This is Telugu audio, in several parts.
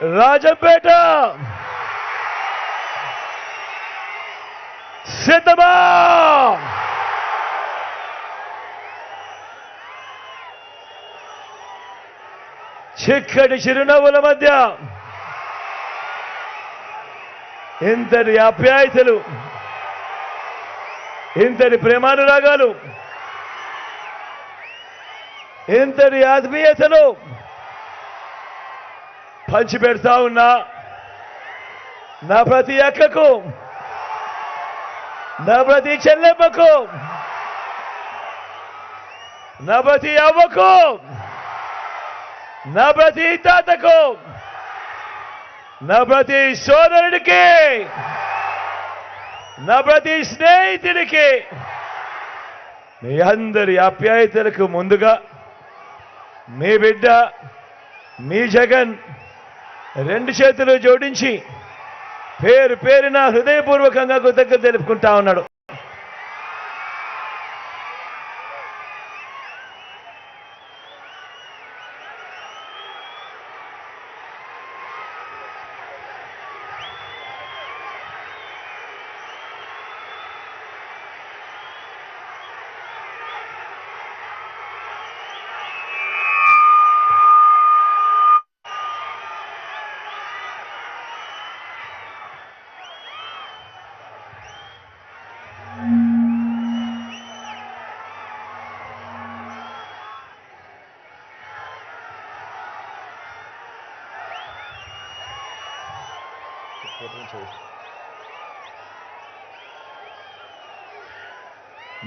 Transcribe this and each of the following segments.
రాజంపేట సిద్ధమా? చిక్కటి చిరునవ్వుల మధ్య ఇంతటి ఆప్యాయతలు, ఇంతటి ప్రేమానురాగాలు, ఇంతటి ఆత్మీయతలు పంచిపెడతా ఉన్నా నా ప్రతి అక్కకు, నా ప్రతి చెల్లెమ్మకు, నా ప్రతి అవ్వకు, నా ప్రతి తాతకు, నా ప్రతి సోదరుడికి, నా ప్రతి స్నేహితుడికి మీ అందరి ఆప్యాయతలకు ముందుగా మీ బిడ్డ మీ జగన్ రెండు చేతులు జోడించి పేరు పేరున హృదయపూర్వకంగా కృతజ్ఞతలు తెలుపుకుంటా ఉన్నాడు.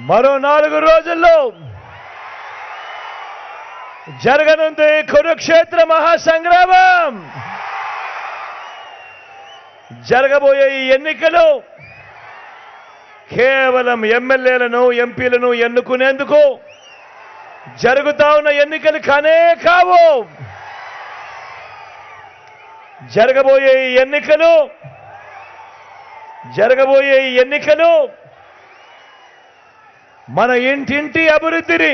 మరో 4 రోజుల్లో జరగనుంది కురుక్షేత్ర మహాసంగ్రామం. జరగబోయే ఈ ఎన్నికలు కేవలం ఎమ్మెల్యేలను ఎంపీలను ఎన్నుకునేందుకు జరుగుతా ఉన్న ఎన్నికలు కానే కావు. జరగబోయే ఈ ఎన్నికలు మన ఇంటింటి అభివృద్ధిని,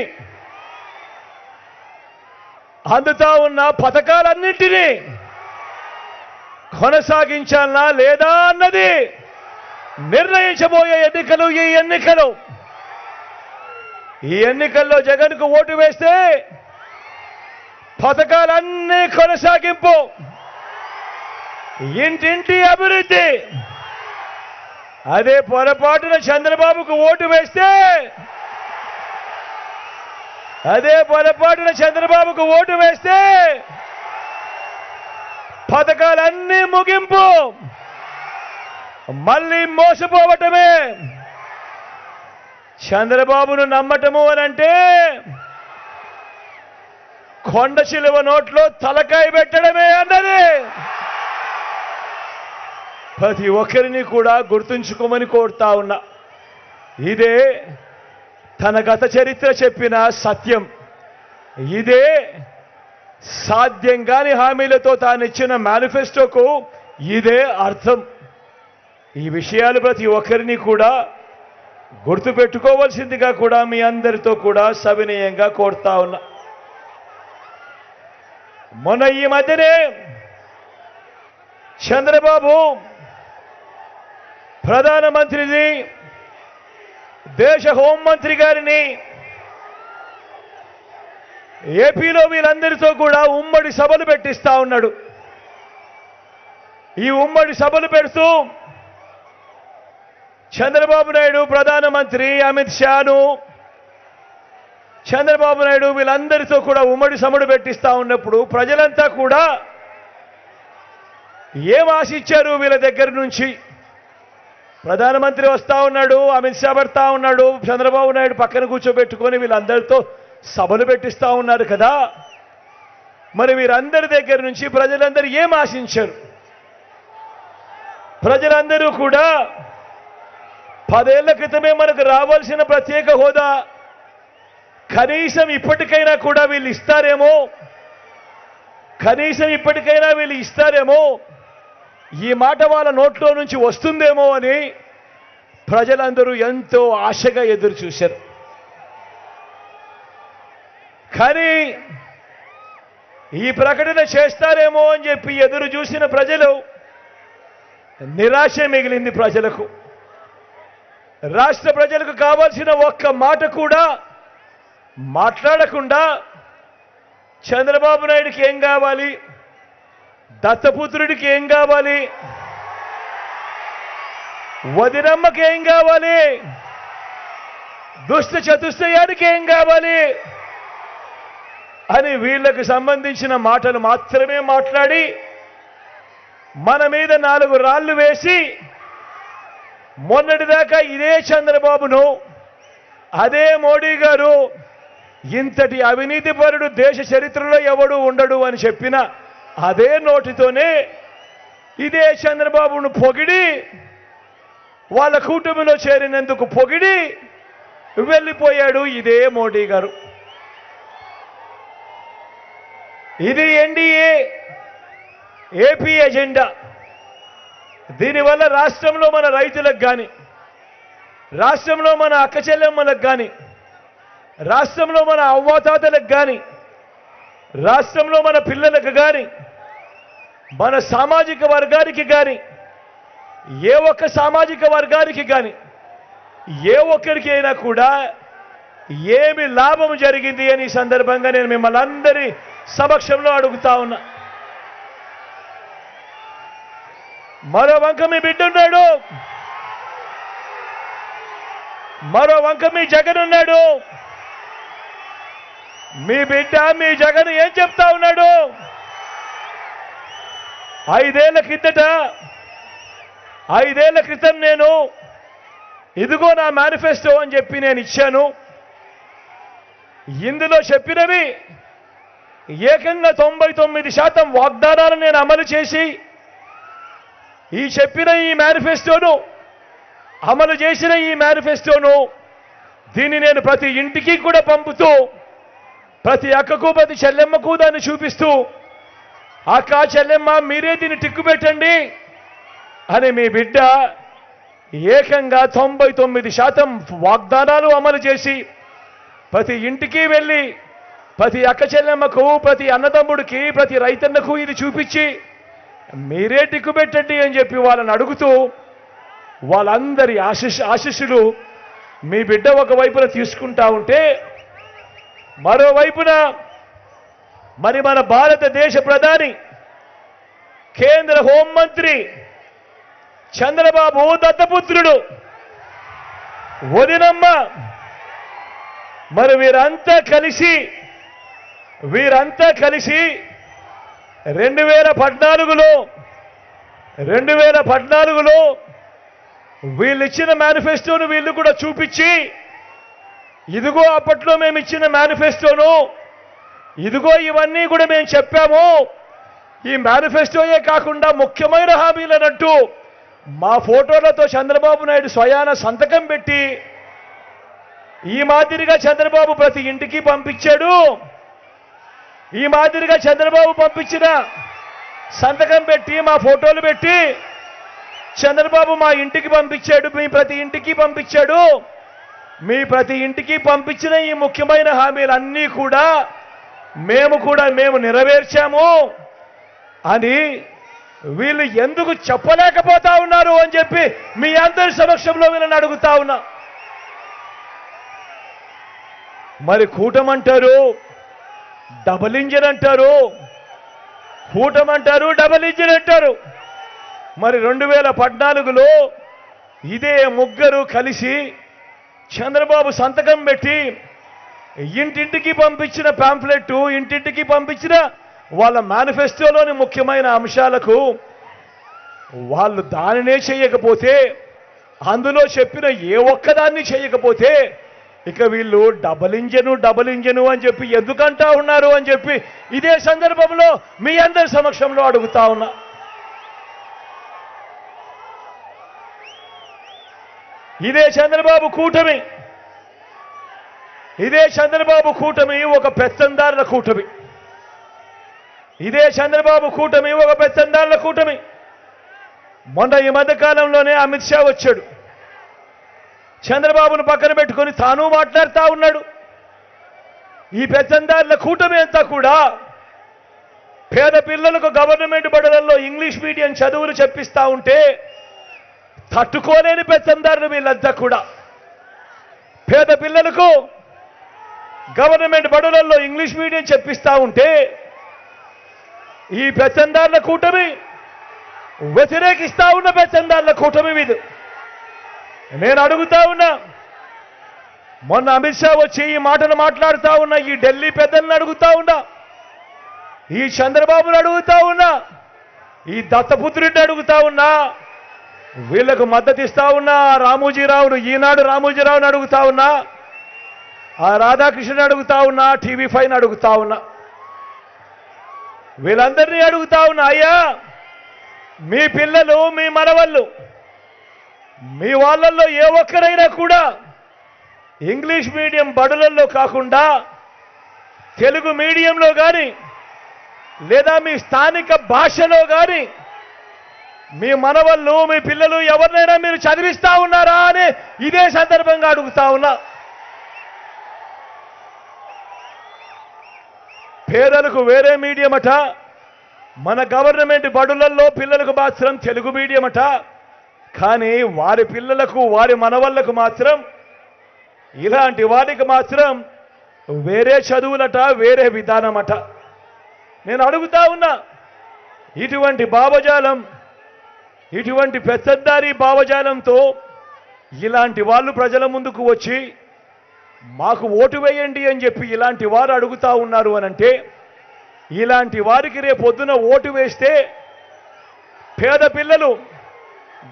అందుతా ఉన్న పథకాలన్నింటినీ కొనసాగించాలనా లేదా అన్నది నిర్ణయించబోయే ఎన్నికలు ఈ ఎన్నికలు. ఈ ఎన్నికల్లో జగన్కు ఓటు వేస్తే పథకాలన్నీ కొనసాగింపు, ఇంటింటి అభివృద్ధి. అదే పొరపాటున చంద్రబాబుకు ఓటు వేస్తే పథకాలన్నీ ముగింపు, మళ్ళీ మోసపోవటమే. చంద్రబాబును నమ్మటము అనంటే కొండ చిలువ నోట్లో తలకాయ పెట్టడమే అన్నది ప్రతి ఒక్కరిని కూడా గుర్తుంచుకోమని కోరుతా ఉన్నా. ఇదే తన గత చరిత్ర చెప్పిన సత్యం. ఇదే సాధ్యం కాని హామీలతో తానిచ్చిన మేనిఫెస్టోకు ఇదే అర్థం. ఈ విషయాలు ప్రతి ఒక్కరిని కూడా గుర్తుపెట్టుకోవాల్సిందిగా కూడా మీ అందరితో కూడా సవినయంగా కోరుతా ఉన్నా. మొన్న ఈ మధ్యనే చంద్రబాబు ప్రధానమంత్రిని, దేశ హోంమంత్రి గారిని ఏపీలో వీళ్ళందరితో కూడా ఉమ్మడి సభలు పెట్టిస్తా ఉన్నాడు. ఈ ఉమ్మడి సభలు పెడుతూ చంద్రబాబు నాయుడు, ప్రధానమంత్రి అమిత్ షాను, చంద్రబాబు నాయుడు వీళ్ళందరితో కూడా ఉమ్మడి సభలు పెట్టిస్తా ఉన్నప్పుడు ప్రజలంతా కూడా ఏం ఆశించారు వీళ్ళ దగ్గర నుంచి? ప్రధానమంత్రి వస్తా ఉన్నాడు, అమిత్ షా పడతా ఉన్నాడు, చంద్రబాబు నాయుడు పక్కన కూర్చోబెట్టుకొని వీళ్ళందరితో సభలు పెట్టిస్తా ఉన్నారు కదా. మరి వీరందరి దగ్గర నుంచి ప్రజలందరూ ఏం ఆశించారు? ప్రజలందరూ కూడా 10 ఏళ్ల క్రితమే మనకు రావాల్సిన ప్రత్యేక హోదా కనీసం ఇప్పటికైనా కూడా వీళ్ళు ఇస్తారేమో, ఈ మాట వాళ్ళ నోట్లో నుంచి వస్తుందేమో అని ప్రజలందరూ ఎంతో ఆశగా ఎదురు చూశారు. కానీ ఈ ప్రకటన చేస్తారేమో అని చెప్పి ఎదురు చూసిన ప్రజలు నిరాశ మిగిలింది. ప్రజలకు, రాష్ట్ర ప్రజలకు కావాల్సిన ఒక్క మాట కూడా మాట్లాడకుండా చంద్రబాబు నాయుడికి ఏం కావాలి, దత్తపుత్రుడికి ఏం కావాలి, వదినమ్మకి ఏం కావాలి, దుష్ట చతుష్టయానికి ఏం కావాలి అని వీళ్లకు సంబంధించిన మాటలు మాత్రమే మాట్లాడి మన మీద 4 రాళ్లు వేసి మొన్నటిదాకా ఇదే చంద్రబాబును అదే మోడీ గారు ఇంతటి అవినీతిపరుడు దేశ చరిత్రలో ఎవడు ఉండడు అని చెప్పిన అదే నోటితోనే ఇదే చంద్రబాబును పొగిడి వాళ్ళ కూటమిలో చేరినందుకు పొగిడి వెళ్ళిపోయాడు ఇదే మోడీ గారు. ఇది ఎన్డీఏ ఏపీ ఎజెండా. దీనివల్ల రాష్ట్రంలో మన రైతులకు కానీ, రాష్ట్రంలో మన అక్క చెల్లెమ్మలకు కానీ, రాష్ట్రంలో మన అవ్వాతాతలకు కానీ, రాష్ట్రంలో మన పిల్లలకు కానీ, మన సామాజిక వర్గానికి కానీ, ఏ ఒక్క సామాజిక వర్గానికి కానీ, ఏ ఒక్కరికి అయినా కూడా ఏమి లాభం జరిగింది అని ఈ సందర్భంగా నేను మిమ్మల్ని అందరి సమక్షంలో అడుగుతా ఉన్నా. మరో వంక మీ బిడ్డ ఉన్నాడు, మరో వంక మీ జగన్ ఉన్నాడు. మీ బిడ్డ మీ జగన్ ఏం చెప్తా ఉన్నాడు? 5 ఏళ్ల క్రితం నేను ఇదిగో నా మేనిఫెస్టో అని చెప్పి నేను ఇచ్చాను. ఇందులో చెప్పినవి ఏకంగా 99% వాగ్దానాలను నేను అమలు చేసి ఈ చెప్పిన ఈ మేనిఫెస్టోను అమలు చేసిన ఈ మేనిఫెస్టోను దీన్ని నేను ప్రతి ఇంటికి కూడా పంపుతూ ప్రతి అక్కకు ప్రతి చెల్లెమ్మకు దాన్ని చూపిస్తూ అక్క చెల్లెమ్మ మీరే దీన్ని టిక్కు పెట్టండి అని మీ బిడ్డ ఏకంగా 99% వాగ్దానాలు అమలు చేసి ప్రతి ఇంటికి వెళ్ళి ప్రతి అక్క చెల్లెమ్మకు ప్రతి అన్నదమ్ముడికి ప్రతి రైతన్నకు ఇది చూపించి మీరే టిక్కు పెట్టండి అని చెప్పి వాళ్ళని అడుగుతూ వాళ్ళందరి ఆశీస్సులు మీ బిడ్డ ఒకవైపున తీసుకుంటా ఉంటే మరోవైపున మరి మన భారతదేశ ప్రధాని కేంద్ర హోంమంత్రి చంద్రబాబు దత్తపుత్రుడు వదినమ్మ మరి వీరంతా కలిసి 2014లో వీళ్ళు ఇచ్చిన మేనిఫెస్టోను వీళ్ళు కూడా చూపించి ఇదిగో అప్పట్లో మేము ఇచ్చిన మేనిఫెస్టోను ఇదిగో ఇవన్నీ కూడా మేము చెప్పాము. ఈ మేనిఫెస్టోయే కాకుండా ముఖ్యమైన హామీలనంటూ మా ఫోటోలతో చంద్రబాబు నాయుడు స్వయాన సంతకం పెట్టి ఈ మాదిరిగా చంద్రబాబు ప్రతి ఇంటికి పంపించాడు. ఈ మాదిరిగా చంద్రబాబు పంపించిన సంతకం పెట్టి మా ఫోటోలు పెట్టి చంద్రబాబు మా ఇంటికి పంపించాడు, మీ ప్రతి ఇంటికి పంపించాడు. మీ ప్రతి ఇంటికి పంపించిన ఈ ముఖ్యమైన హామీలన్నీ కూడా మేము నెరవేర్చాము అని వీళ్ళు ఎందుకు చెప్పలేకపోతా ఉన్నారు అని చెప్పి మీ అందరి సమక్షంలో వీళ్ళని అడుగుతా ఉన్నా. మరి కూటమంటారు, డబుల్ ఇంజిన్ అంటారు, కూటమంటారు, డబుల్ ఇంజిన్ అంటారు. మరి 2014లో ఇదే ముగ్గురు కలిసి చంద్రబాబు సంతకం పెట్టి ఇంటింటికి పంపించిన పాంఫ్లెట్, ఇంటింటికి పంపించిన వాళ్ళ మేనిఫెస్టోలోని ముఖ్యమైన అంశాలకు వాళ్ళు దానినే చేయకపోతే, అందులో చెప్పిన ఏ ఒక్కదాన్ని చేయకపోతే ఇక వీళ్ళు డబుల్ ఇంజను అని చెప్పి ఎందుకంటా ఉన్నారు అని చెప్పి ఇదే సందర్భంలో మీ అందరి సమక్షంలో అడుగుతా ఉన్నా. ఇదే చంద్రబాబు కూటమి ఒక పెత్తందారుల కూటమి. ఇదే చంద్రబాబు కూటమి ఒక పెత్తందారుల కూటమి. మొన్న ఈ మధ్య కాలంలోనే అమిత్ షా వచ్చాడు. చంద్రబాబును పక్కన పెట్టుకొని తాను మాట్లాడుతూ ఉన్నాడు. ఈ పెత్తందారుల కూటమి అంతా కూడా పేద పిల్లలకు గవర్నమెంట్ బడులలో ఇంగ్లీష్ మీడియం చదువులు చెప్పిస్తా ఉంటే తట్టుకోలేని పెత్తందారులు వీళ్ళంతా కూడా. పేద పిల్లలకు గవర్నమెంట్ బడులలో ఇంగ్లీష్ మీడియం చెప్పిస్తా ఉంటే ఈ పెత్తందారుల కూటమి వ్యతిరేకిస్తా ఉన్న పెత్తందారుల కూటమి మీద నేను అడుగుతా ఉన్నా. మొన్న అమిత్ షా వచ్చి ఈ మాటలు మాట్లాడుతా ఉన్నా. ఈ ఢిల్లీ పెద్దలను అడుగుతా ఉన్నా, ఈ చంద్రబాబును అడుగుతా ఉన్నా, ఈ దత్తపుత్రుడిని అడుగుతా ఉన్నా, వీళ్లకు మద్దతు ఇస్తా ఉన్నా. రామోజీరావును, ఈనాడు రామోజీరావుని అడుగుతా ఉన్నా, ఆ రాధాకృష్ణని అడుగుతా ఉన్నా, TV5 అడుగుతా ఉన్నా, వీళ్ళందరినీ అడుగుతా ఉన్నా. అయ్యా, మీ పిల్లలు, మీ మనవళ్ళు, మీ వాళ్ళల్లో ఏ ఒక్కరైనా కూడా ఇంగ్లీష్ మీడియం బడులలో కాకుండా తెలుగు మీడియంలో కానీ లేదా మీ స్థానిక భాషలో కానీ మీ మనవళ్ళు, మీ పిల్లలు ఎవరినైనా మీరు చదివిస్తా ఉన్నారా అని ఇదే సందర్భంగా అడుగుతా ఉన్నా. పేదలకు వేరే మీడియం అట, మన గవర్నమెంట్ బడులలో పిల్లలకు మాత్రం తెలుగు మీడియం అట. కానీ వారి పిల్లలకు, వారి మనవళ్లకు మాత్రం, ఇలాంటి వారికి మాత్రం వేరే చదువులట, వేరే విధానమట. నేను అడుగుతా ఉన్నా, ఇటువంటి భావజాలం, ఇటువంటి పెత్తందారీ భావజాలంతో ఇలాంటి వాళ్ళు ప్రజల ముందుకు వచ్చి మాకు ఓటు వేయండి అని చెప్పి ఇలాంటి వారు అడుగుతా ఉన్నారు అనంటే, ఇలాంటి వారికి రేపొద్దున ఓటు వేస్తే పేద పిల్లలు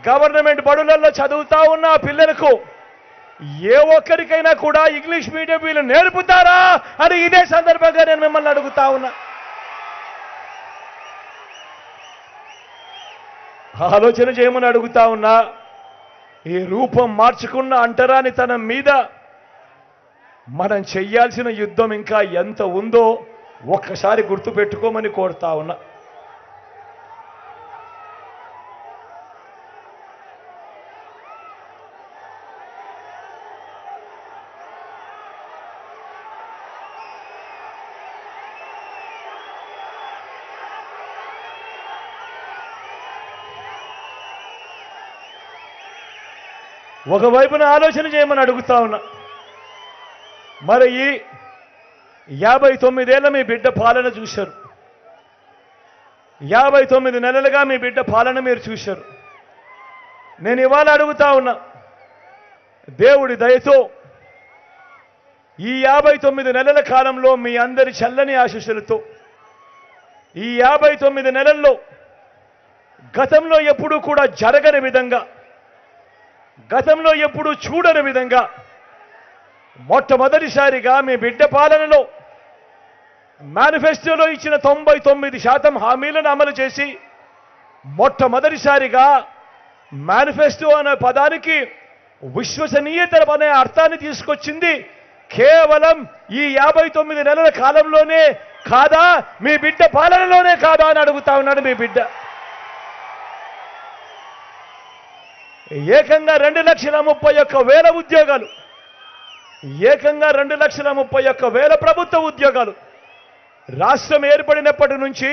గవర్నమెంట్ బడులలో చదువుతా ఉన్న పిల్లలకు ఏ ఒక్కరికైనా కూడా ఇంగ్లీష్ మీడియం వీళ్ళు నేర్పుతారా అని ఇదే సందర్భంగా నేను మిమ్మల్ని అడుగుతా ఉన్నా. ఆలోచన చేయమని అడుగుతా ఉన్నా. ఈ రూపం మార్చుకున్న అంటరానితనం మీద మనం చెయ్యాల్సిన యుద్ధం ఇంకా ఎంత ఉందో ఒక్కసారి గుర్తుపెట్టుకోమని కోరుతా ఉన్నా. ఒకవైపున ఆలోచన చేయమని అడుగుతా ఉన్నా. మరి ఈ 59 ఏళ్ల మీ బిడ్డ పాలన చూశారు, 59 నెలలుగా మీ బిడ్డ పాలన మీరు చూశారు. నేను ఇవాళ అడుగుతా ఉన్నా, దేవుడి దయతో ఈ 59 నెలల కాలంలో మీ అందరి చల్లని ఆశీస్సులతో ఈ 59 నెలల్లో గతంలో ఎప్పుడూ కూడా జరగని విధంగా, గతంలో ఎప్పుడూ చూడని విధంగా మొట్టమొదటిసారిగా మీ బిడ్డ పాలనలో మేనిఫెస్టోలో ఇచ్చిన 99% హామీలను అమలు చేసి మొట్టమొదటిసారిగా మేనిఫెస్టో అనే పదానికి విశ్వసనీయత అనే అర్థాన్ని తీసుకొచ్చింది కేవలం ఈ 59 నెలల కాలంలోనే కాదా, మీ బిడ్డ పాలనలోనే కాదా అని అడుగుతా ఉన్నాడు మీ బిడ్డ. ఏకంగా 2,31,000 ఉద్యోగాలు, ఏకంగా 2,31,000 ప్రభుత్వ ఉద్యోగాలు. రాష్ట్రం ఏర్పడినప్పటి నుంచి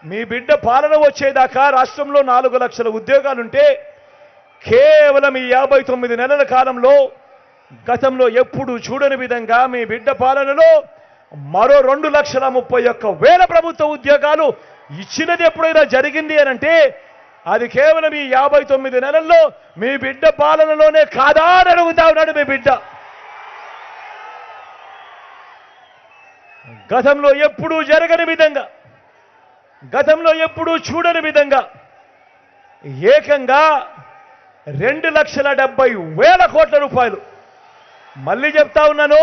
మీ బిడ్డ పాలన వచ్చేదాకా రాష్ట్రంలో 4 లక్షల ఉద్యోగాలుంటే కేవలం ఈ 59 నెలల కాలంలో గతంలో ఎప్పుడు చూడని విధంగా మీ బిడ్డ పాలనలో మరో 2,31,000 ప్రభుత్వ ఉద్యోగాలు ఇచ్చినది ఎప్పుడైనా జరిగింది అనంటే అది కేవలం ఈ 59 నెలల్లో మీ బిడ్డ పాలనలోనే కాదా అని అడుగుతా ఉన్నాడు మీ బిడ్డ. గతంలో ఎప్పుడూ జరగని విధంగా, గతంలో ఎప్పుడూ చూడని విధంగా ఏకంగా 2,70,000 కోట్ల రూపాయలు, మళ్ళీ చెప్తా ఉన్నాను,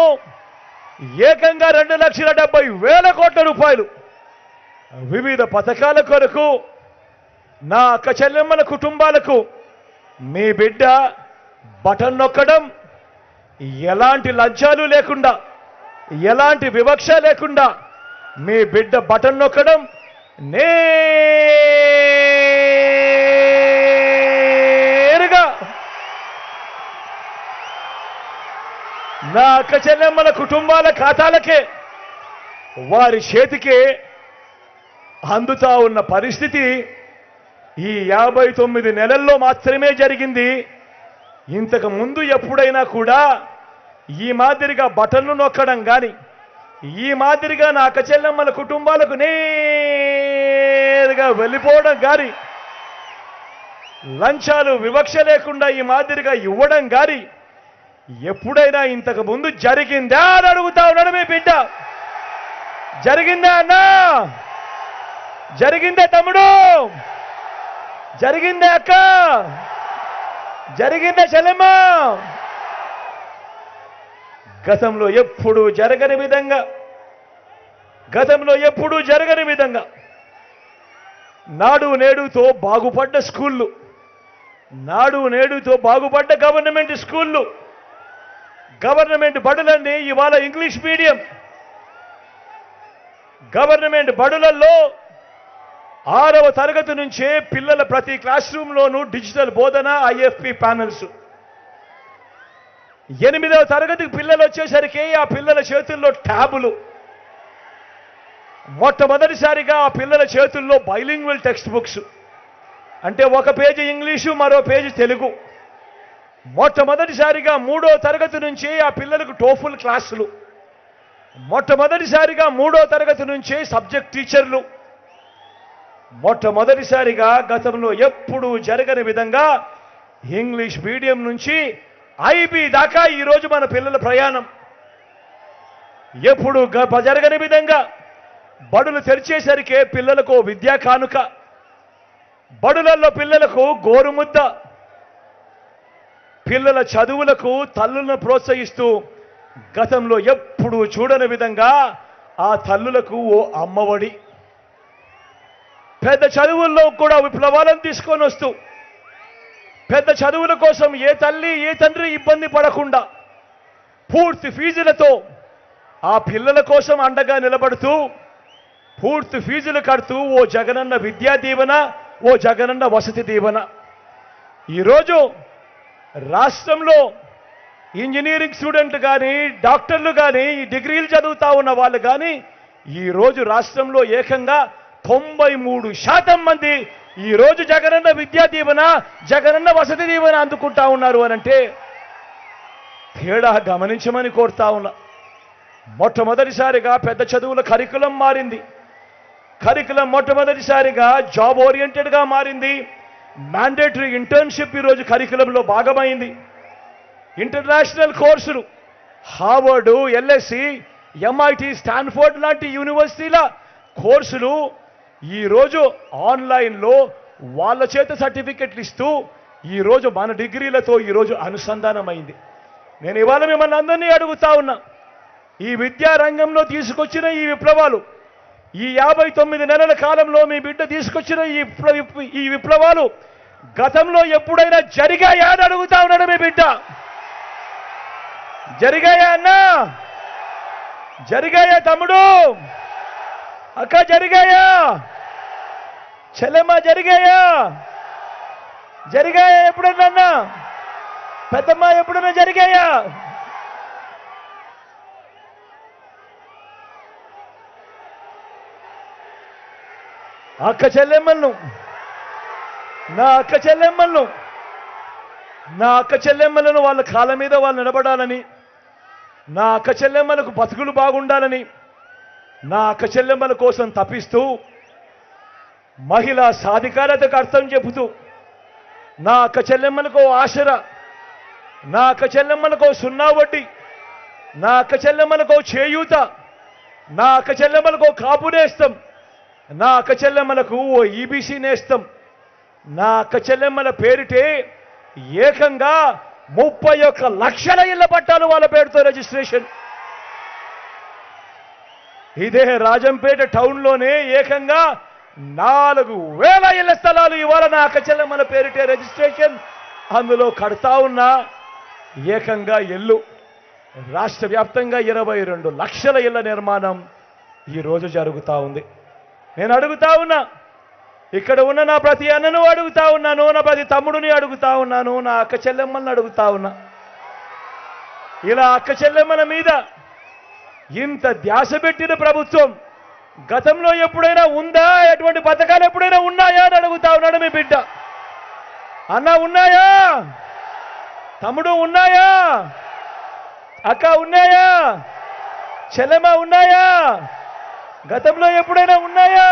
ఏకంగా 2,70,000 కోట్ల రూపాయలు వివిధ పథకాల కొరకు నా అక్క చెల్లెమ్మల కుటుంబాలకు మీ బిడ్డ బటన్ నొక్కడం, ఎలాంటి లంచాలు లేకుండా, ఎలాంటి వివక్ష లేకుండా మీ బిడ్డ బటన్ నొక్కడం నేరుగా నా అక్క చెల్లెమ్మల కుటుంబాల ఖాతాలకే, వారి చేతికే అందుతా ఉన్న పరిస్థితి ఈ 59 నెలల్లో మాత్రమే జరిగింది. ఇంతకు ముందు ఎప్పుడైనా కూడా ఈ మాదిరిగా బటన్లు నొక్కడం కానీ, ఈ మాదిరిగా నా అక్క చెల్లెమ్మల కుటుంబాలకు నేరుగా వెళ్ళిపోవడం కానీ, లంచాలు వివక్ష లేకుండా ఈ మాదిరిగా ఇవ్వడం కానీ ఎప్పుడైనా ఇంతకు ముందు జరిగిందా అని అడుగుతా ఉన్నాడు మీ బిడ్డ. జరిగిందా అన్నా? జరిగిందా తమ్ముడు? జరిగిందా అక్క? జరిగిందా చెల్లెమ్మ? గతంలో ఎప్పుడూ జరగని విధంగా నాడు నేడుతో బాగుపడ్డ స్కూళ్ళు, నాడు నేడుతో బాగుపడ్డ గవర్నమెంట్ స్కూళ్ళు, గవర్నమెంట్ బడులన్నీ ఇవాళ ఇంగ్లీష్ మీడియం. గవర్నమెంట్ బడులలో 6వ తరగతి నుంచే పిల్లల ప్రతి క్లాస్ రూమ్లోనూ డిజిటల్ బోధన, ఐఎఫ్పి ప్యానల్స్. 8వ తరగతికి పిల్లలు వచ్చేసరికి ఆ పిల్లల చేతుల్లో ట్యాబులు. మొట్టమొదటిసారిగా ఆ పిల్లల చేతుల్లో బైలింగ్వల్ టెక్స్ట్ బుక్స్, అంటే ఒక పేజీ ఇంగ్లీషు, మరో పేజీ తెలుగు. మొట్టమొదటిసారిగా 3వ తరగతి నుంచి ఆ పిల్లలకు టోఫుల్ క్లాసులు. మొట్టమొదటిసారిగా 3వ తరగతి నుంచే సబ్జెక్ట్ టీచర్లు. మొట్టమొదటిసారిగా గతంలో ఎప్పుడూ జరగని విధంగా ఇంగ్లీష్ మీడియం నుంచి ఐబీ దాకా ఈరోజు మన పిల్లల ప్రయాణం. ఎప్పుడు జరగని విధంగా బడులు తెరిచేసరికే పిల్లలకు విద్యా కానుక, బడులలో పిల్లలకు గోరుముద్ద, పిల్లల చదువులకు తల్లులను ప్రోత్సహిస్తూ గతంలో ఎప్పుడూ చూడని విధంగా ఆ తల్లులకు ఓ అమ్మఒడి, పెద్ద చదువుల్లో కూడా విప్లవాలను తీసుకొని వస్తూ పెద్ద చదువుల కోసం ఏ తల్లి ఏ తండ్రి ఇబ్బంది పడకుండా పూర్తి ఫీజులతో ఆ పిల్లల కోసం అండగా నిలబడుతూ పూర్తి ఫీజులు కడుతూ ఓ జగనన్న విద్యా దీవెన, ఓ జగనన్న వసతి దీవెన. ఈరోజు రాష్ట్రంలో ఇంజనీరింగ్ స్టూడెంట్లు కానీ, డాక్టర్లు కానీ, డిగ్రీలు చదువుతా ఉన్న వాళ్ళు కానీ ఈరోజు రాష్ట్రంలో ఏకంగా 93% మంది ఈరోజు జగనన్న విద్యా దీవెన, జగనన్న వసతి దీవెన అందుకుంటా ఉన్నారు అనంటే తేడా గమనించమని కోరుతా ఉన్నా. మొట్టమొదటిసారిగా పెద్ద చదువుల కరికులం మారింది. కరికులం మొట్టమొదటిసారిగా జాబ్ ఓరియంటెడ్గా మారింది. మ్యాండేటరీ ఇంటర్న్షిప్ ఈరోజు కరికులంలో భాగమైంది. ఇంటర్నేషనల్ కోర్సులు హార్వర్డ్, ఎల్ఎస్సి, ఎంఐటి, స్టాన్ఫోర్డ్ లాంటి యూనివర్సిటీల కోర్సులు ఈరోజు ఆన్లైన్లో వాళ్ళ చేత సర్టిఫికెట్లు ఇస్తూ ఈరోజు మన డిగ్రీలతో ఈరోజు అనుసంధానమైంది. నేను ఇవాళ మిమ్మల్ని అందరినీ అడుగుతా ఉన్నా, ఈ విద్యా రంగంలో తీసుకొచ్చిన ఈ విప్లవాలు, ఈ 59 నెలల కాలంలో మీ బిడ్డ తీసుకొచ్చిన ఈ విప్లవాలు గతంలో ఎప్పుడైనా జరిగాయా అని అడుగుతా ఉన్నాడు మీ బిడ్డ. జరిగాయా అన్నా? జరిగాయా తమ్ముడు? అక్క జరిగాయా? చెల్లెమ్మ జరిగాయా? జరిగాయా ఎప్పుడన్నా? పెద్దమ్మ ఎప్పుడన్నా జరిగాయా? అక్క చెల్లెమ్మలను, నా అక్క చెల్లెమ్మలను వాళ్ళ కాళ్ళ మీద వాళ్ళు నిలబడాలని, నా అక్క చెల్లెమ్మలకు బతుకులు బాగుండాలని, నా అక్క చెల్లెమ్మల కోసం తప్పిస్తూ మహిళా సాధికారతకు అర్థం చెబుతూ నా అక్క చెల్లెమ్మలకు ఆసరా, నా అక్క చేల్లెమ్మలకు 0 వడ్డీ, నా అక్క చెల్లెమ్మలకు చేయూత, నా అక్క చెల్లెమ్మలకు కాపు నేస్తం, నా అక్క చెల్లెమ్మలకు ఓ ఈబీసీ నేస్తం, నా అక్క చెల్లెమ్మల పేరిటే ఏకంగా 31 లక్షల ఇళ్ల పట్టాలు వాళ్ళ పేరుతో రిజిస్ట్రేషన్. ఇదే రాజంపేట టౌన్లోనే ఏకంగా 4,000 ఇళ్ల స్థలాలు ఇవాళ నా అక్క చెల్లెమ్మల పేరిటే రిజిస్ట్రేషన్. అందులో కడతా ఉన్న ఏకంగా ఇల్లు రాష్ట్ర వ్యాప్తంగా 22 లక్షల ఇళ్ల నిర్మాణం ఈరోజు జరుగుతూ ఉంది. నేను అడుగుతా ఉన్నా, ఇక్కడ ఉన్న నా ప్రతి అన్నను అడుగుతా ఉన్నాను, నా ప్రతి తమ్ముడిని అడుగుతా ఉన్నాను, నా అక్క చెల్లెమ్మలను అడుగుతా ఉన్నా, ఇలా అక్క చెల్లెమ్మల మీద ఇంత ధ్యాస పెట్టిన ప్రభుత్వం గతంలో ఎప్పుడైనా ఉందా? ఎటువంటి పథకాలు ఎప్పుడైనా ఉన్నాయా అని అడుగుతా ఉన్నాడు మీ బిడ్డ. అన్న ఉన్నాయా? తమ్ముడు ఉన్నాయా? అక్క ఉన్నాయా? చెల్లెమ్మ ఉన్నాయా? గతంలో ఎప్పుడైనా ఉన్నాయా?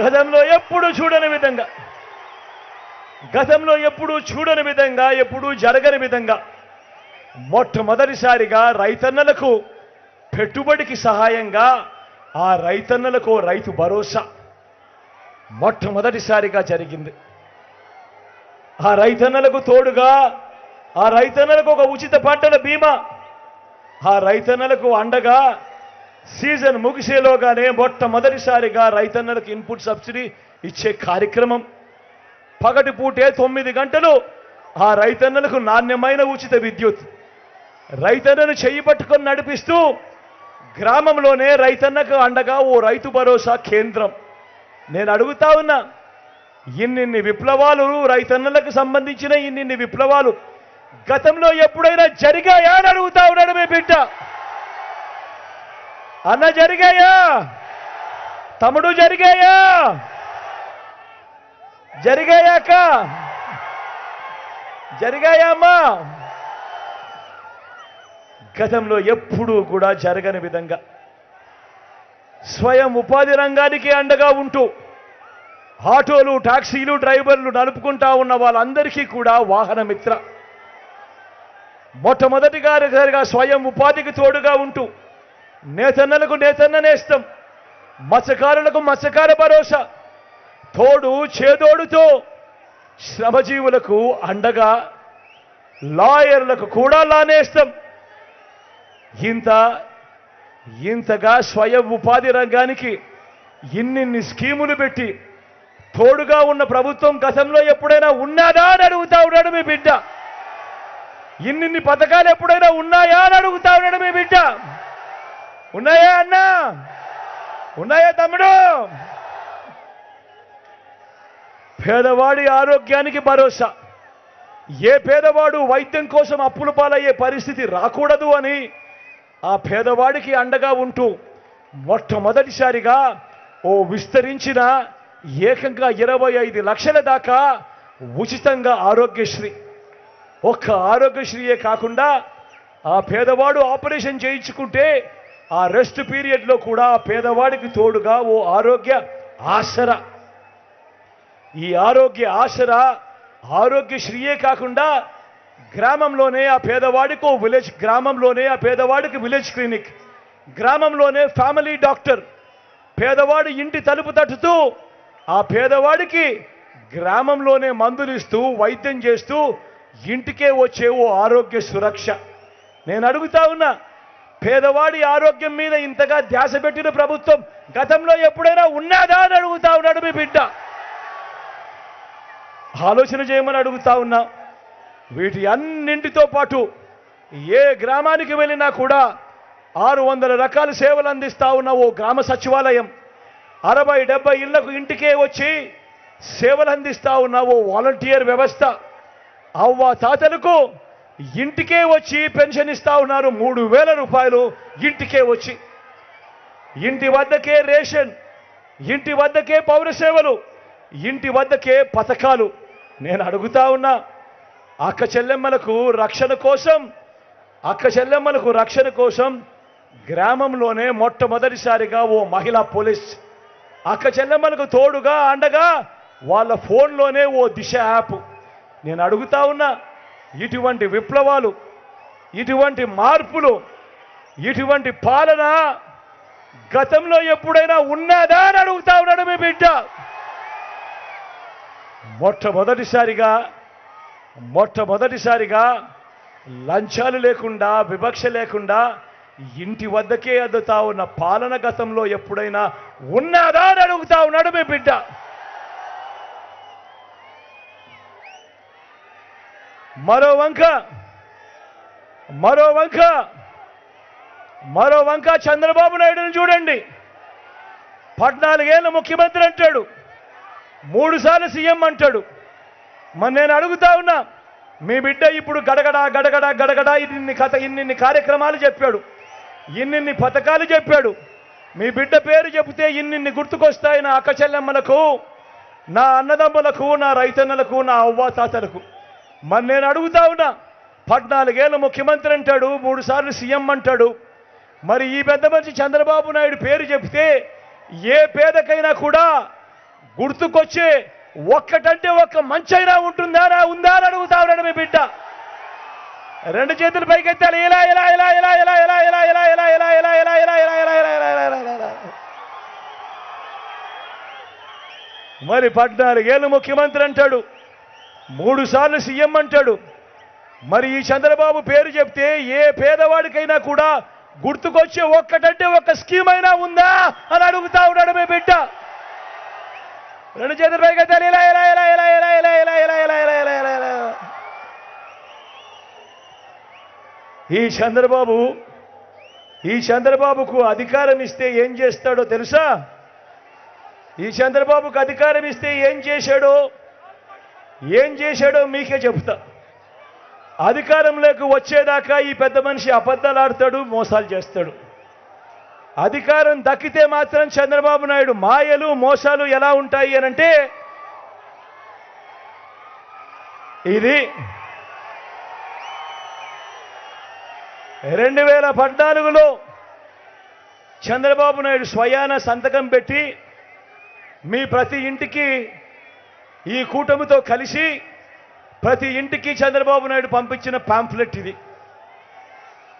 గతంలో ఎప్పుడు చూడని విధంగా, గతంలో ఎప్పుడు చూడని విధంగా, ఎప్పుడు జరగని విధంగా మొట్టమొదటిసారిగా రైతన్నలకు పెట్టుబడికి సహాయంగా ఆ రైతన్నలకు రైతు భరోసా మొట్టమొదటిసారిగా జరిగింది. ఆ రైతన్నలకు తోడుగా, ఆ రైతన్నలకు ఒక ఉచిత పంటల బీమా, ఆ రైతన్నలకు అండగా సీజన్ ముగిసేలోగానే మొట్టమొదటిసారిగా రైతన్నలకు ఇన్పుట్ సబ్సిడీ ఇచ్చే కార్యక్రమం. పగటి పూటే 9 గంటలు ఆ రైతన్నలకు నాణ్యమైన ఉచిత విద్యుత్, రైతన్నను చెయ్యి పట్టుకొని నడిపిస్తూ గ్రామంలోనే రైతన్నకు అండగా ఓ రైతు భరోసా కేంద్రం. నేను అడుగుతా ఉన్నా, ఇన్నిన్ని విప్లవాలు, రైతన్నలకు సంబంధించిన ఇన్నిన్ని విప్లవాలు గతంలో ఎప్పుడైనా జరిగాయా అని అడుగుతా ఉన్నాడు మీ బిడ్డ. అన్న జరిగాయా? తమ్ముడు జరిగాయా? జరిగాయాక? జరిగాయా అమ్మా? గతంలో ఎప్పుడూ కూడా జరగని విధంగా స్వయం ఉపాధి రంగానికి అండగా ఉంటూ ఆటోలు, టాక్సీలు, డ్రైవర్లు నడుపుకుంటా ఉన్న వాళ్ళందరికీ కూడా వాహన మిత్ర మొట్టమొదటిగా స్వయం ఉపాధికి తోడుగా ఉంటూ నేతన్నలకు నేతన్న నేస్తం, మత్స్యకారులకు మత్స్యకార భరోసా, తోడు చేదోడుతో శ్రమజీవులకు అండగా, లాయర్లకు కూడా లా నేస్తం. ఇంతగా స్వయం ఉపాధి రంగానికి ఇన్నిన్ని స్కీములు పెట్టి తోడుగా ఉన్న ప్రభుత్వం గతంలో ఎప్పుడైనా ఉన్నదా అని అడుగుతా ఉన్నాడు మీ బిడ్డ. ఇన్నిన్ని పథకాలు ఎప్పుడైనా ఉన్నాయా అని అడుగుతా ఉన్నాడు మీ బిడ్డ. ఉన్నాయా అన్నా? ఉన్నాయా తమ్ముడు? పేదవాడి ఆరోగ్యానికి భరోసా, ఏ పేదవాడు వైద్యం కోసం అప్పుల పాలయ్యే పరిస్థితి రాకూడదు అని ఆ పేదవాడికి అండగా ఉంటూ మొట్టమొదటిసారిగా ఓ విస్తరించిన ఏకంగా 25 లక్షల దాకా ఉచితంగా ఆరోగ్యశ్రీ. ఒక్క ఆరోగ్యశ్రీయే కాకుండా ఆ పేదవాడు ఆపరేషన్ చేయించుకుంటే ఆ రెస్ట్ పీరియడ్లో కూడా ఆ పేదవాడికి తోడుగా ఓ ఆరోగ్య ఆసరా. ఈ ఆరోగ్య ఆసరా, ఆరోగ్యశ్రీయే కాకుండా గ్రామంలోనే ఆ పేదవాడికి ఓ విలేజ్, గ్రామంలోనే ఆ పేదవాడికి విలేజ్ క్లినిక్, గ్రామంలోనే ఫ్యామిలీ డాక్టర్, పేదవాడి ఇంటి తలుపు తట్టుతూ ఆ పేదవాడికి గ్రామంలోనే మందులు ఇస్తూ వైద్యం చేస్తూ ఇంటికే వచ్చే ఓ ఆరోగ్య సురక్ష. నేను అడుగుతా ఉన్నా, పేదవాడి ఆరోగ్యం మీద ఇంతగా ధ్యాస పెట్టిన ప్రభుత్వం గతంలో ఎప్పుడైనా ఉన్నదా అని అడుగుతా ఉన్నాడు మీ బిడ్డ. ఆలోచన చేయమని అడుగుతా ఉన్నా. వీటి అన్నింటితో పాటు ఏ గ్రామానికి వెళ్ళినా కూడా 600 రకాల సేవలు అందిస్తా ఉన్న ఓ గ్రామ సచివాలయం, 60-70 ఇళ్లకు ఇంటికే వచ్చి సేవలు అందిస్తా ఉన్న ఓ వాలంటీర్ వ్యవస్థ, అవ్వ తాతలకు ఇంటికే వచ్చి పెన్షన్ ఇస్తా ఉన్నారు 3000 రూపాయలు ఇంటికే వచ్చి. ఇంటి వద్దకే రేషన్, ఇంటి వద్దకే పౌర సేవలు, ఇంటి వద్దకే పథకాలు. నేను అడుగుతా ఉన్నా, అక్క చెల్లెమ్మలకు రక్షణ కోసం గ్రామంలోనే మొట్టమొదటిసారిగా ఓ మహిళా పోలీస్, అక్క చెల్లెమ్మలకు తోడుగా అండగా వాళ్ళ ఫోన్లోనే ఓ దిశ యాప్. నేను అడుగుతా ఉన్నా, ఇటువంటి విప్లవాలు, ఇటువంటి మార్పులు, ఇటువంటి పాలన గతంలో ఎప్పుడైనా ఉన్నదా అని అడుగుతా ఉన్నాడు మీ బిడ్డ. మొట్టమొదటిసారిగా లంచాలు లేకుండా, వివక్ష లేకుండా ఇంటి వద్దకే అందుతా ఉన్న పాలన గతంలో ఎప్పుడైనా ఉన్నదా అని అడుగుతా ఉన్నాడు మీ బిడ్డ. మరో వంక చంద్రబాబు నాయుడుని చూడండి. 14 ఏళ్ళ ముఖ్యమంత్రి అంటాడు, 3 సార్లు సీఎం అంటాడు. మరి నేను అడుగుతా ఉన్నా, మీ బిడ్డ ఇప్పుడు గడగడ గడగడ గడగడ ఇన్ని కార్యక్రమాలు చెప్పాడు, ఇన్ని పథకాలు చెప్పాడు. మీ బిడ్డ పేరు చెబితే ఇన్ని గుర్తుకొస్తాయి నా అక్క చెల్లెమ్మలకు, నా అన్నదమ్ములకు, నా రైతన్నలకు, నా అవ్వాతాతలకు. మరి నేను అడుగుతా ఉన్నా, 14 ఏళ్ళు ముఖ్యమంత్రి అంటాడు, 3 సార్లు సీఎం అంటాడు. మరి ఈ పెద్ద మనిషి చంద్రబాబు నాయుడు పేరు చెబితే ఏ పేదకైనా కూడా గుర్తుకొచ్చే ఒక్కటంటే ఒక్క మంచైనా ఉంటుందా ఉందా అని అడుగుతా ఉన్నాడు మీ బిడ్డ. 2 చేతులు పైకెత్తాలి. ఇలా ఇలా ఇలా ఇలా ఇలా ఇలా ఇలా ఇలా ఇలా ఇలా ఇలా ఇలా ఇలా ఇలా ఇలా ఇలా ఇలా ఇలా. మరి 14 ఏళ్ళు ముఖ్యమంత్రి అంటాడు, 3 సార్లు సీఎం అంటాడు. మరి ఈ చంద్రబాబు పేరు చెప్తే ఏ పేదవాడికైనా కూడా గుర్తుకొచ్చే ఒక్కటంటే ఒక్క స్కీమ్ అయినా ఉందా అని అడుగుతా ఉన్నాడు మీ బిడ్డ. 2 చేతులు పైకెత్తాలి. ఇలా ఇలా ఇలా ఇలా ఇలా ఇలా ఇలా ఇలా ఇలా ఇలా ఇలా ఇలా ఇలా. ఈ చంద్రబాబుకు అధికారం ఇస్తే ఏం చేస్తాడో తెలుసా? ఈ చంద్రబాబుకు అధికారం ఇస్తే ఏం చేశాడో మీకే చెబుతా. అధికారంలోకి వచ్చేదాకా ఈ పెద్ద మనిషి అబద్ధాలు ఆడతాడు, మోసాలు చేస్తాడు. అధికారం దక్కితే మాత్రం చంద్రబాబు నాయుడు మాయలు మోసాలు ఎలా ఉంటాయి అనంటే, ఇది 2014లో చంద్రబాబు నాయుడు స్వయాన సంతకం పెట్టి మీ ప్రతి ఇంటికి ఈ కూటమితో కలిసి ప్రతి ఇంటికి చంద్రబాబు నాయుడు పంపించిన పాంఫ్లెట్ ఇది.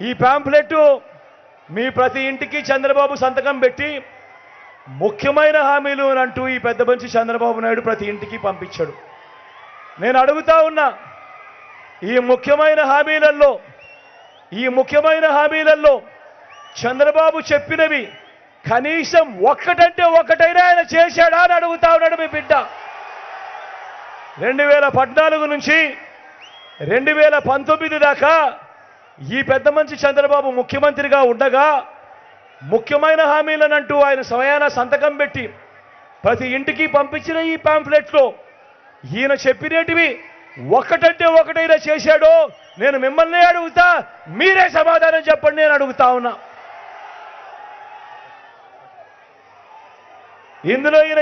ఈ పాంఫ్లెట్ మీ ప్రతి ఇంటికి చంద్రబాబు సంతకం పెట్టి ముఖ్యమైన హామీలు అంటూ ఈ పెద్ద మనిషి చంద్రబాబు నాయుడు ప్రతి ఇంటికి పంపించాడు. నేను అడుగుతా ఉన్నా, ఈ ముఖ్యమైన హామీలలో చంద్రబాబు చెప్పినవి కనీసం ఒక్కటంటే ఒక్కటైనా ఆయన చేశాడా అని అడుగుతా ఉన్నాడు మీ బిడ్డ. 2014 నుంచి 2019 దాకా ఈ పెద్ద మనిషి చంద్రబాబు ముఖ్యమంత్రిగా ఉండగా ముఖ్యమైన హామీలనంటూ ఆయన స్వయాన సంతకం పెట్టి ప్రతి ఇంటికి పంపించిన ఈ పాంఫ్లెట్లో ఈయన చెప్పినటివి ఒక్కటంటే ఒకటైనా చేశాడో నేను మిమ్మల్ని అడుగుతా, మీరే సమాధానం చెప్పండి నేను అడుగుతా ఉన్నా. ఇందులో ఈయన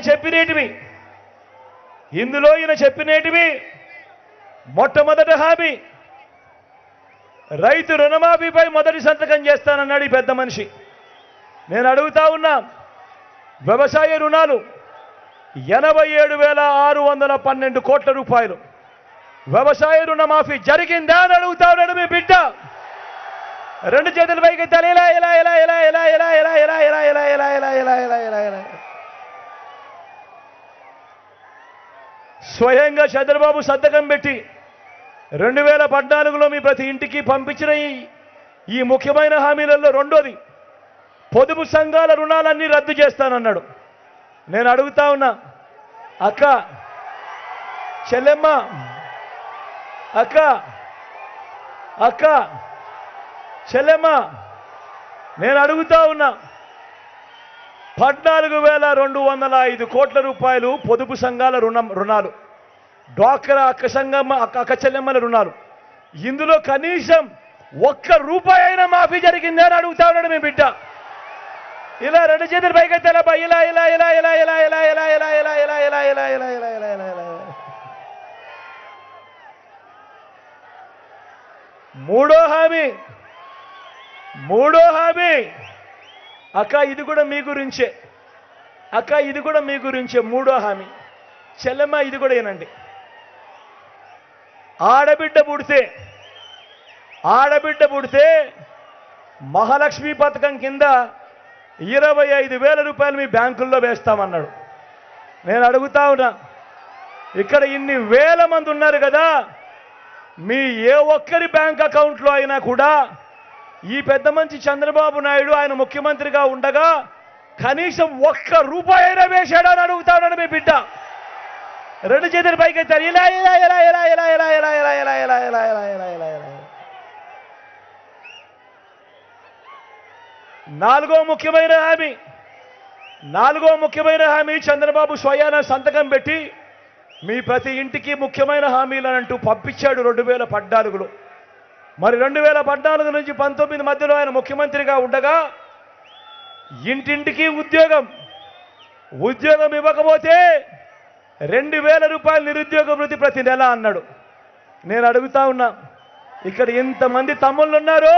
చెప్పినేటివి మొట్టమొదటి హామీ రైతు రుణమాఫీపై మొదటి సంతకం చేస్తానన్నాడు ఈ పెద్ద మనిషి. నేను అడుగుతా ఉన్నా, వ్యవసాయ రుణాలు 87,612 కోట్ల రూపాయలు వ్యవసాయ రుణమాఫీ జరిగిందా అని అడుగుతా ఉన్నాడు మీ బిడ్డ. 2 చేతుల పైకి ఎత్తాలి. ఇలా ఇలా ఇలా ఇలా ఇలా ఇలా ఇలా ఇలా ఇలా ఇలా ఇలా ఇలా ఇలా ఇలా ఇలా ఇలా. స్వయంగా చంద్రబాబు సంతకం పెట్టి 2014లో మీ ప్రతి ఇంటికి పంపించిన ఈ ముఖ్యమైన హామీలలో రెండోది పొదుపు సంఘాల రుణాలన్నీ రద్దు చేస్తానన్నాడు. నేను అడుగుతా ఉన్నా, అక్క చెల్లెమ్మ, అక్క చెల్లెమ్మ, నేను అడుగుతా ఉన్నా, 14,205 కోట్ల రూపాయలు పొదుపు సంఘాల రుణాలు, డ్వాక్రా అక్క చెల్లెమ్మల రుణాలు, ఇందులో కనీసం ₹1 అయినా మాఫీ జరిగిందా అని అడుగుతా ఉన్నాడు మీ బిడ్డ. ఇలా 2 చేతులు పైకెత్తాలబ్బా. ఇలా ఇలా ఇలా ఇలా ఇలా ఇలా ఇలా ఇలా ఇలా ఇలా ఇలా ఇలా ఇలా ఇలా ఇలా ఇలా ఇలా. మూడో హామీ అక్క ఇది కూడా మీ గురించే. మూడో హామీ చెల్లెమ్మ, ఇది కూడా ఏనండి. ఆడబిడ్డ పుడితే మహాలక్ష్మి పథకం కింద 25,000 రూపాయలు మీ బ్యాంకుల్లో వేస్తామన్నాడు. నేను అడుగుతా ఉన్నా, ఇక్కడ ఇన్ని వేల మంది ఉన్నారు కదా, మీ ఏ ఒక్కరి బ్యాంక్ అకౌంట్లో అయినా కూడా ఈ పెద్ద మనిషి చంద్రబాబు నాయుడు ఆయన ముఖ్యమంత్రిగా ఉండగా కనీసం ₹1 అయినా వేశాడా అని అడుగుతా ఉన్నాడు మీ బిడ్డ. 2 చేతులు పైకెత్తారు. ఇలా ఇలా ఇలా ఇలా ఇలా ఇలా ఇలా ఇలా ఇలా ఇలా ఇలా ఇలా ఇలా ఇలా ఇలా. నాలుగో ముఖ్యమైన నాలుగో ముఖ్యమైన హామీ చంద్రబాబు స్వయాన సంతకం పెట్టి మీ ప్రతి ఇంటికి ముఖ్యమైన హామీలను అంటూ పంపించాడు 2014లో. మరి 2014 నుంచి 19 మధ్యలో ఆయన ముఖ్యమంత్రిగా ఉండగా ఇంటింటికి ఉద్యోగం ఇవ్వకపోతే 2000 రూపాయలు నిరుద్యోగ భృతి ప్రతి నెల అన్నాడు. నేను అడుగుతా ఉన్నా, ఇక్కడ ఇంతమంది తమ్ముళ్ళు ఉన్నారు,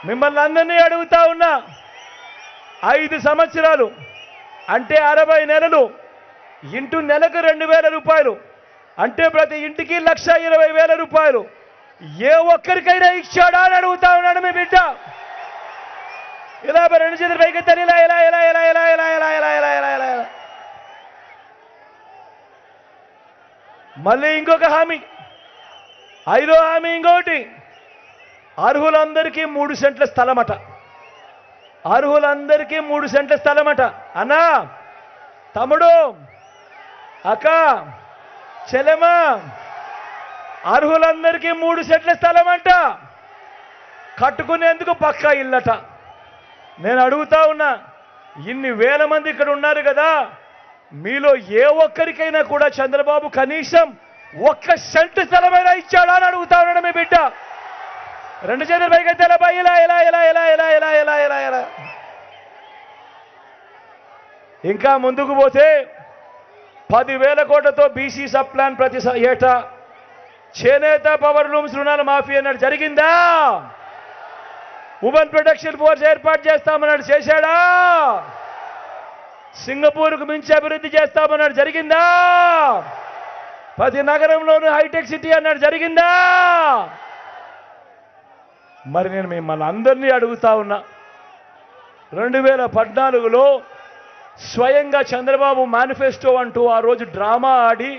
మిమ్మల్ని అందరినీ అడుగుతా ఉన్నా, 5 సంవత్సరాలు అంటే 60 నెలలు ఇంటూ నెలకు 2000 రూపాయలు అంటే ప్రతి ఇంటికి 1,20,000 రూపాయలు ఏ ఒక్కరికైనా ఇచ్చాడా అని అడుగుతా ఉన్నాడు మీ బిడ్డ. ఇలా రెండు చేతులు పైకెత్తారు, ఇలా ఇలా ఇలా ఇలా ఇలా ఇలా ఇలా ఇలా ఇలా ఇలా ఇలా ఇలా. మళ్ళీ ఇంకొక హామీ, 5వ హామీ ఇంకోటి, అర్హులందరికీ 3 సెంట్ల స్థలమట. అర్హులందరికీ 3 సెంట్ల స్థలమట. అన్నా, తమ్ముడు, అక్క, చెల్లెమా, అర్హులందరికీ 3 సెంట్ల స్థలం అంట, కట్టుకునేందుకు పక్కా ఇల్లట. నేను అడుగుతా ఉన్నా, ఇన్ని వేల మంది ఇక్కడ ఉన్నారు కదా, మీలో ఏ ఒక్కరికైనా కూడా చంద్రబాబు కనీసం 1 సెంటు స్థలమైనా ఇచ్చాడా అని అడుగుతా ఉన్నాడు మీ బిడ్డ. రెండు చేతులు పైకైతే ఇలా ఇలా ఇలా ఇలా ఇలా ఇలా ఇలా ఇలా ఇలా ఇలా. ఇంకా ముందుకు పోతే 10,000 కోట్లతో బీసీ సబ్ ప్లాన్ ప్రతి ఏటా, చేనేత పవర్ లూమ్స్ రుణాల మాఫీ అన్నాడు, జరిగిందా? ఉమెన్ ప్రొటెక్షన్ ఫోర్స్ ఏర్పాటు చేస్తామన్నాడు, చేశాడా? సింగపూర్కు మించి అభివృద్ధి చేస్తామన్నాడు, జరిగిందా? ప్రతి నగరంలోనూ హైటెక్ సిటీ అన్నాడు, జరిగిందా? మరి నేను మిమ్మల్ని అందరినీ అడుగుతా ఉన్నా, 2014లో స్వయంగా చంద్రబాబు మేనిఫెస్టో అంటూ ఆ రోజు డ్రామా ఆడి,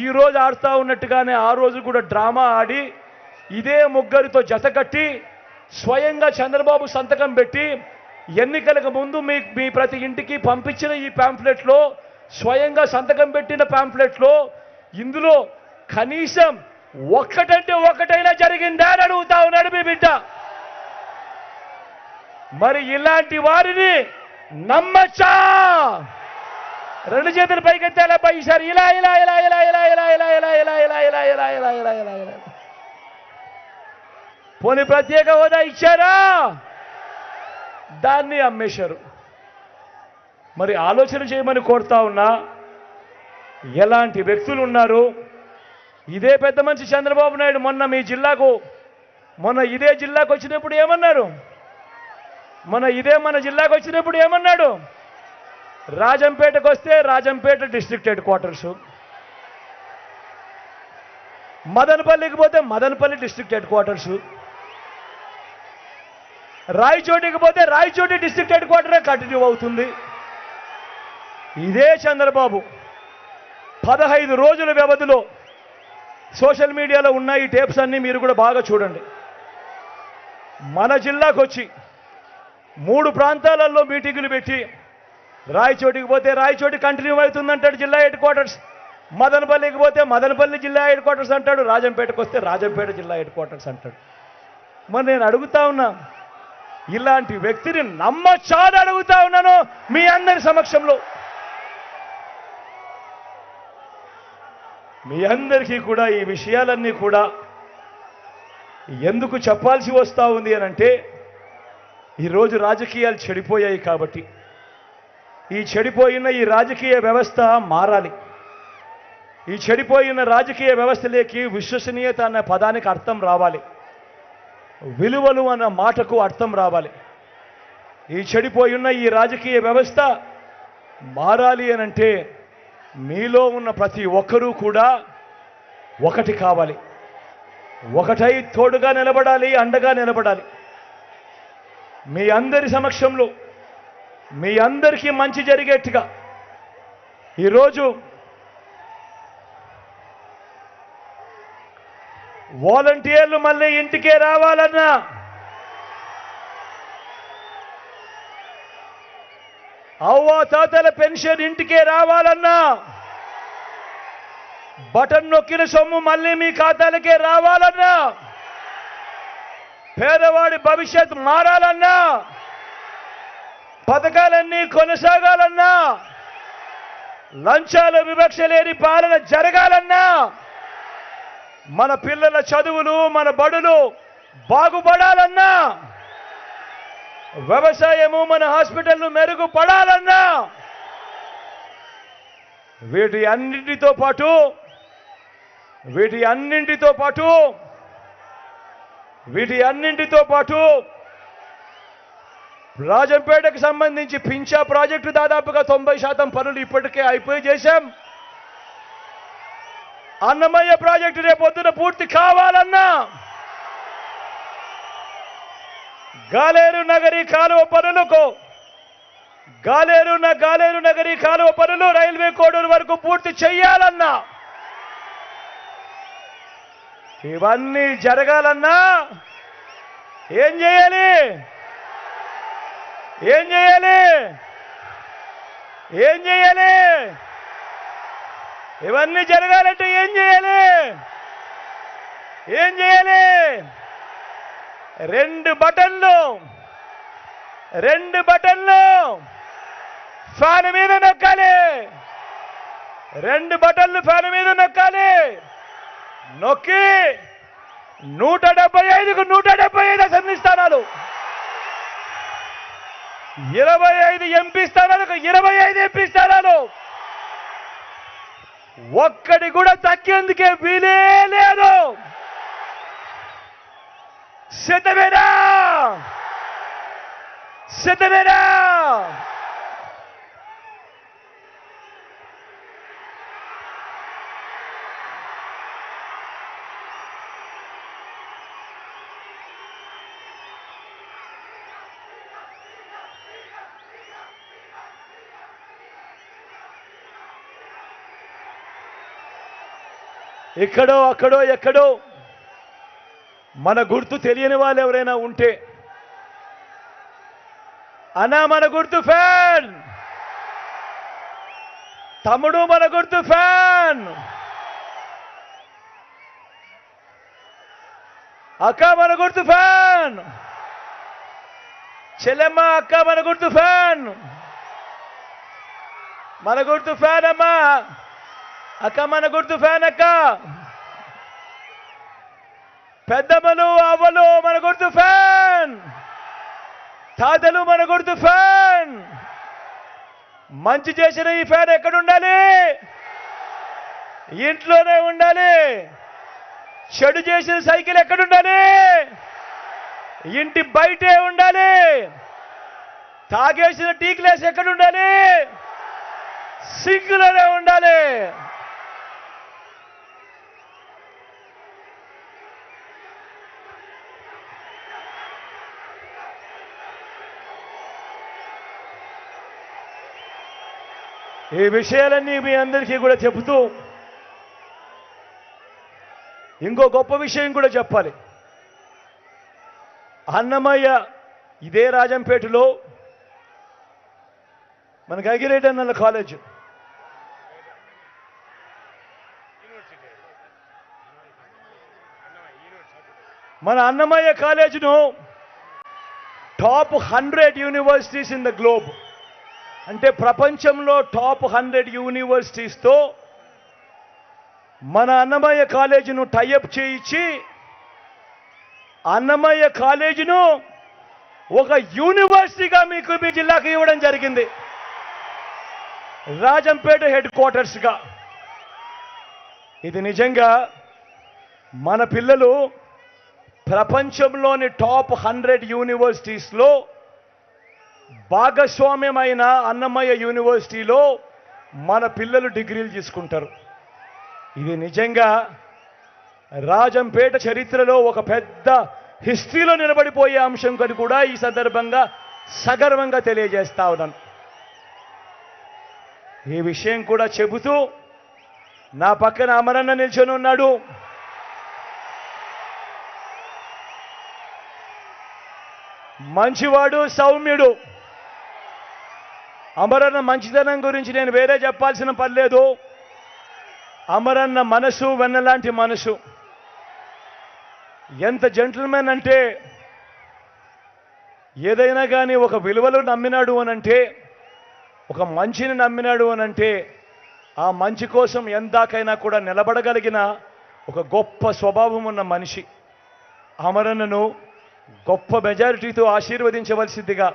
ఈ రోజు ఆడుతూ ఉన్నట్టుగానే ఆ రోజు కూడా డ్రామా ఆడి, ఇదే ముగ్గురితో జతకట్టి స్వయంగా చంద్రబాబు సంతకం పెట్టి ఎన్నికలకు ముందు మీ ప్రతి ఇంటికి పంపించిన ఈ ప్యాంఫ్లెట్లో, స్వయంగా సంతకం పెట్టిన ప్యాంఫ్లెట్లో, ఇందులో కనీసం ఒక్కటంటే ఒకటైనా జరిగిందా అని అడుగుతా ఉన్నాడు మీ బిడ్డ. మరి ఇలాంటి వారిని నమ్మచ్చా? రెండు చేతులు పైకెత్తాలా ఈసారి, ఇలా ఇలా ఇలా ఇలా ఇలా ఇలా ఇలా ఇలా ఇలా ఇలా ఇలా ఇలా ఇలా ఇలా ఇలా ఇలా. పోనీ ప్రత్యేక హోదా ఇచ్చారా? దాన్ని అమ్మేశారు. మరి ఆలోచన చేయమని కోరుతా ఉన్నా, ఎలాంటి వ్యక్తులు ఉన్నారు? ఇదే పెద్ద మనిషి చంద్రబాబు నాయుడు మొన్న ఇదే జిల్లాకు వచ్చినప్పుడు ఏమన్నారు? మన జిల్లాకు వచ్చినప్పుడు ఏమన్నాడు? రాజంపేటకు వస్తే రాజంపేట డిస్ట్రిక్ట్ హెడ్ క్వార్టర్స్, మదనపల్లికి పోతే మదనపల్లి డిస్ట్రిక్ట్ హెడ్ క్వార్టర్స్, రాయచోటికి పోతే రాయచోటి డిస్ట్రిక్ట్ హెడ్ క్వార్టరే కంటిన్యూ అవుతుంది. ఇదే చంద్రబాబు 15 రోజుల వ్యవధిలో, సోషల్ మీడియాలో ఉన్న ఈ టేప్స్ అన్నీ మీరు కూడా బాగా చూడండి, మన జిల్లాకు వచ్చి 3 ప్రాంతాలలో మీటింగులు పెట్టి, రాయచోటికి పోతే రాయచోటి కంటిన్యూ అవుతుందంటాడు జిల్లా హెడ్ క్వార్టర్స్, మదనపల్లికి పోతే మదనపల్లి జిల్లా హెడ్ క్వార్టర్స్ అంటాడు, రాజంపేటకు వస్తే రాజంపేట జిల్లా హెడ్ క్వార్టర్స్ అంటాడు. మరి నేను అడుగుతా ఉన్నా, ఇలాంటి వ్యక్తిని నమ్మచ్చా అని అడుగుతా ఉన్నాను మీ అందరి సమక్షంలో. మీ అందరికీ కూడా ఈ విషయాలన్నీ కూడా ఎందుకు చెప్పాల్సి వస్తూ ఉంది అనంటే, ఈరోజు రాజకీయాలు చెడిపోయాయి కాబట్టి, ఈ చెడిపోయిన ఈ రాజకీయ వ్యవస్థ మారాలి. ఈ చెడిపోయిన రాజకీయ వ్యవస్థలోకి విశ్వసనీయత అన్న పదానికి అర్థం రావాలి, విలువలు అన్న మాటకు అర్థం రావాలి. ఈ చెడిపోయిన ఈ రాజకీయ వ్యవస్థ మారాలి అనంటే మీలో ఉన్న ప్రతి ఒక్కరూ కూడా ఒకటి కావాలి, ఒకటై తోడుగా నిలబడాలి, అండగా నిలబడాలి. మీ అందరి సమక్షంలో మీ అందరికీ మంచి జరిగేట్టుగా ఈరోజు వాలంటీర్లు మళ్ళీ ఇంటికే రావాలన్నా, అవ్వా తాతల పెన్షన్ ఇంటికే రావాలన్నా, బటన్ నొక్కిన సొమ్ము మళ్ళీ మీ ఖాతాలకే రావాలన్నా, పేదవాడి భవిష్యత్ మారాలన్నా, పథకాలన్నీ కొనసాగాలన్నా, లంచాల వివక్ష లేని పాలన జరగాలన్నా, మన పిల్లల చదువులు, మన బడులు బాగుపడాలన్నా, వ్యవసాయము, మన హాస్పిటల్లు మెరుగుపడాలన్నా, వీటి అన్నింటితో పాటు రాజంపేటకు సంబంధించి పింఛా ప్రాజెక్టు దాదాపుగా 90% పనులు ఇప్పటికే అయిపోయి చేశాం. అన్నమయ్య ప్రాజెక్టు రేపొద్దున పూర్తి కావాలన్నా, గాలేరు నగరీ కాలువ పనులు రైల్వే కోడూరు వరకు పూర్తి చేయాలన్నా, ఇవన్నీ జరగాలన్నా ఏం చేయాలి? ఇవన్నీ జరగాలంటే ఏం చేయాలి? రెండు బటన్లు ఫ్యాన్ మీద నొక్కాలి. నొక్కి 175కు 175 అసెంబ్లీ స్థానాలు, 25 ఎంపీ స్థానాలకు 25 ఎంపీ స్థానాలు, ఒక్కడి కూడా తగ్గేందుకే వీలే లేదు. సిద్ధమేనా? ఇక్కడో అక్కడో ఎక్కడో మన గుర్తు తెలియని వాళ్ళు ఎవరైనా ఉంటే, అన్నా మన గుర్తు ఫ్యాన్, తమ్ముడు మన గుర్తు ఫ్యాన్, అక్క మన గుర్తు ఫ్యాన్, చెల్లెమ్మ అక్క మన గుర్తు ఫ్యాన్, అమ్మా అక్క మన గుర్తు ఫ్యాన్, అక్క పెద్దమ్మలు అవ్వలు మన గుర్తు ఫ్యాన్, తాతలు మన గుర్తు ఫ్యాన్. మంచి చేసిన ఈ ఫ్యాన్ ఎక్కడుండాలి? ఇంట్లోనే ఉండాలి. చెడు చేసిన సైకిల్ ఎక్కడుండాలి? ఇంటి బయటే ఉండాలి. తాగేసిన టీ గ్లాస్ ఎక్కడుండాలి? సింక్లోనే ఉండాలి. ఈ విషయాలన్నీ మీ అందరికీ కూడా చెబుతూ ఇంకో గొప్ప విషయం కూడా చెప్పాలి. అన్నమయ్య ఇదే రాజంపేటలో మనకి అగిరెడ్డి అన్నల కాలేజ్, మన అన్నమయ్య కాలేజీను top 100 universities in the globe, అంటే ప్రపంచంలో టాప్ 100 యూనివర్సిటీస్తో మన అన్నమయ్య కాలేజీను టైఅప్ చేయించి అన్నమయ్య కాలేజీను ఒక యూనివర్సిటీగా మీకు మీ జిల్లాకు ఇవ్వడం జరిగింది, రాజంపేట హెడ్ క్వార్టర్స్గా. ఇది నిజంగా మన పిల్లలు ప్రపంచంలోని టాప్ 100 యూనివర్సిటీస్లో భాగస్వామ్యమైన అన్నమయ్య యూనివర్సిటీలో మన పిల్లలు డిగ్రీలు తీసుకుంటారు. ఇది నిజంగా రాజంపేట చరిత్రలో ఒక పెద్ద హిస్టరీలో నిలబడిపోయే అంశం అని కూడా ఈ సందర్భంగా సగర్వంగా తెలియజేస్తా ఉన్నాను. ఈ విషయం కూడా చెబుతూ నా పక్కన అమరన్న నిల్చొని ఉన్నాడు. మంచివాడు, సౌమ్యుడు. అమరన్న మంచితనం గురించి నేను వేరే చెప్పాల్సిన పని లేదు. అమరన్న మనసు వెన్నలాంటి మనసు. ఎంత జెంటిల్మెన్ అంటే ఏదైనా కానీ ఒక విలువలు నమ్మినాడు అనంటే, ఒక మంచిని నమ్మినాడు అనంటే, ఆ మంచి కోసం ఎందాకైనా కూడా నిలబడగలిగిన ఒక గొప్ప స్వభావం ఉన్న మనిషి. అమరన్నను గొప్ప మెజారిటీతో ఆశీర్వదించవలసిందిగా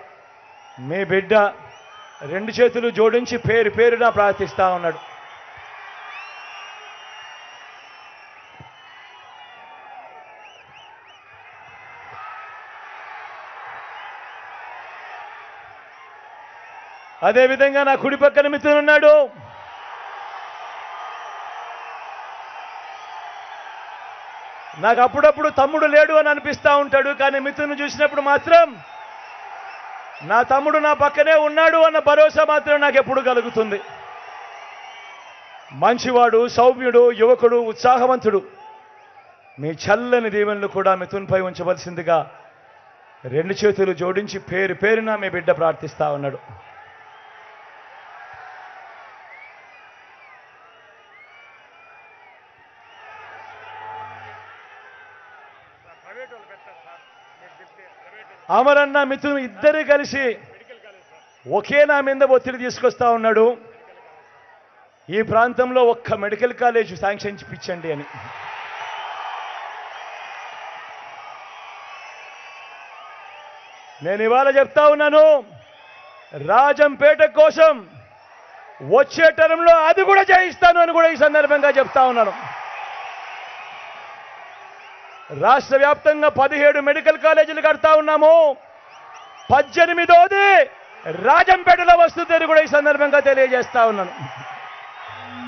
మీ బిడ్డ 2 చేతులు జోడించి పేరు పేరున ప్రార్థిస్తా ఉన్నాడు. అదేవిధంగా నా కుడి పక్కన మిత్రుడున్నాడు. నాకు అప్పుడప్పుడు తమ్ముడు లేడు అని అనిపిస్తూ ఉంటాడు, కానీ మిత్రుని చూసినప్పుడు మాత్రం నా తమ్ముడు నా పక్కనే ఉన్నాడు అన్న భరోసా మాత్రం నాకు ఎప్పుడు కలుగుతుంది. మంచివాడు, సౌమ్యుడు, యువకుడు, ఉత్సాహవంతుడు. మీ చల్లని దీవెనలు కూడా మిథున్పై ఉంచవలసిందిగా 2 చేతులు జోడించి పేరు పేరున మీ బిడ్డ ప్రార్థిస్తా ఉన్నాడు. అమరన్న మిథున్ ఇద్దరు కలిసి ఒకే నా మీద ఒత్తిడి తీసుకొస్తా ఉన్నాడు, ఈ ప్రాంతంలో ఒక్క మెడికల్ కాలేజ్ శాంక్షన్ ఇప్పించండి అని. నేను ఇవాళ చెప్తా ఉన్నాను, రాజంపేట కోసం వచ్చే టర్మ్లో అది కూడా చేయిస్తాను అని కూడా ఈ సందర్భంగా చెప్తా ఉన్నాను. రాష్ట్ర వ్యాప్తంగా 17 మెడికల్ కాలేజీలు కడతా ఉన్నాము. 18వది రాజంపేటలో వస్తుందని కూడా ఈ సందర్భంగా తెలియజేస్తా ఉన్నాను.